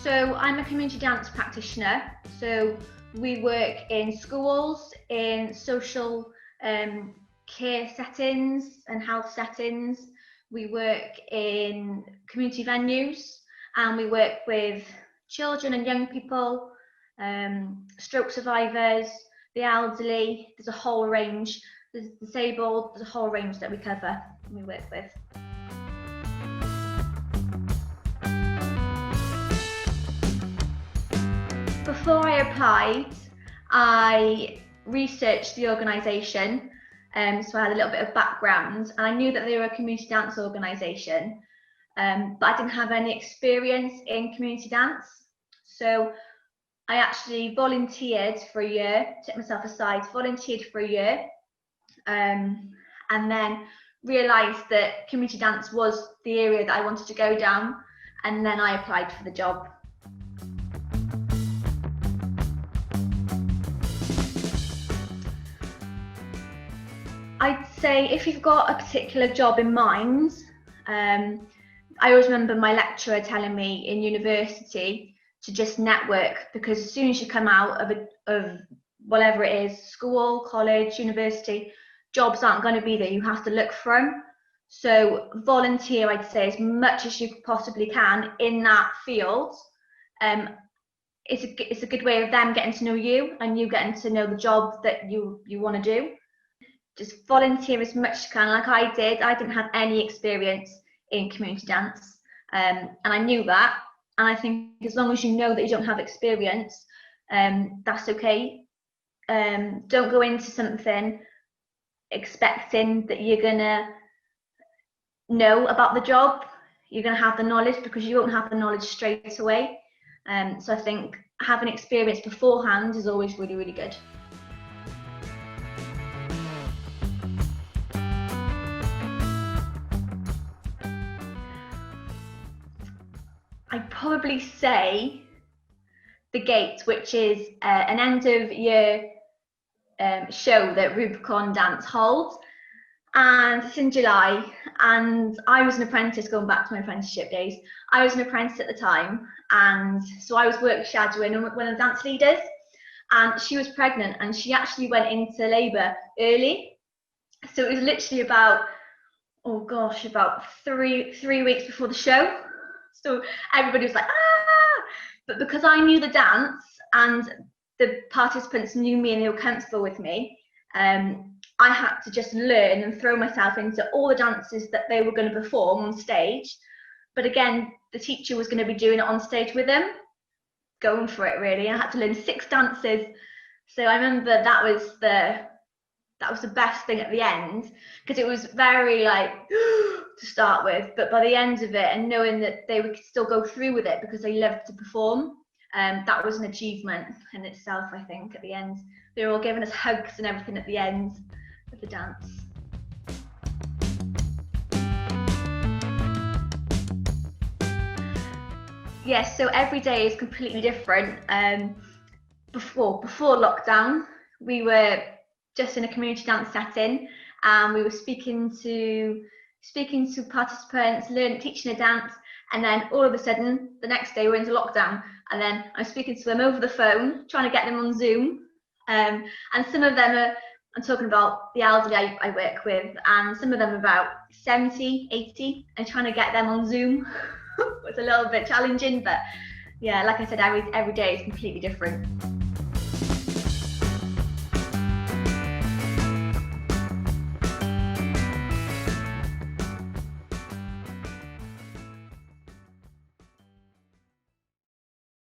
So I'm a community dance practitioner. So we work in schools, in social care settings and health settings. We work in community venues, and we work with children and young people, stroke survivors, the elderly. There's a whole range. There's disabled. There's a whole range that we cover and we work with. Before I applied, I researched the organisation, so I had a little bit of background, and I knew that they were a community dance organisation, but I didn't have any experience in community dance. So I actually volunteered for a year, took myself aside, volunteered for a year, and then realised that community dance was the area that I wanted to go down, and then I applied for the job. I'd say if you've got a particular job in mind, I always remember my lecturer telling me in university to just network, because as soon as you come out of whatever it is, school, college, university, jobs aren't going to be there. You have to look for them. So volunteer, I'd say, as much as you possibly can in that field. It's a good way of them getting to know you and you getting to know the job that you want to do. Just volunteer as much as you can, like I did. I didn't have any experience in community dance, and I knew that. And I think as long as you know that you don't have experience, that's okay. Don't go into something expecting that you're gonna know about the job. You're gonna have the knowledge, because you won't have the knowledge straight away. So I think having experience beforehand is always really, really good. I'd probably say the Gate, which is an end of year show that Rubicon Dance holds, and it's in July. And I was an apprentice, going back to my apprenticeship days. I was an apprentice at the time, and so I was work shadowing one of the dance leaders, and she was pregnant, and she actually went into labour early. So it was literally about, oh gosh, about three weeks before the show. So everybody was like, ah! But because I knew the dance and the participants knew me and they were comfortable with me, I had to just learn and throw myself into all the dances that they were going to perform on stage. But again, the teacher was going to be doing it on stage with them, going for it really. I had to learn 6 dances. So I remember that was the best thing at the end, because it was very like to start with, but by the end of it, and knowing that they would still go through with it because they loved to perform, that was an achievement in itself. I think at the end they were all giving us hugs and everything at the end of the dance. Yes, so every day is completely different. Before lockdown, we were just in a community dance setting, and we were speaking to participants, teaching a dance, and then all of a sudden the next day we're into lockdown, and then I'm speaking to them over the phone, trying to get them on Zoom, and some of them I'm talking about the elderly I work with, and some of them about 70, 80, and trying to get them on Zoom was a little bit challenging, but yeah, like I said, every day is completely different.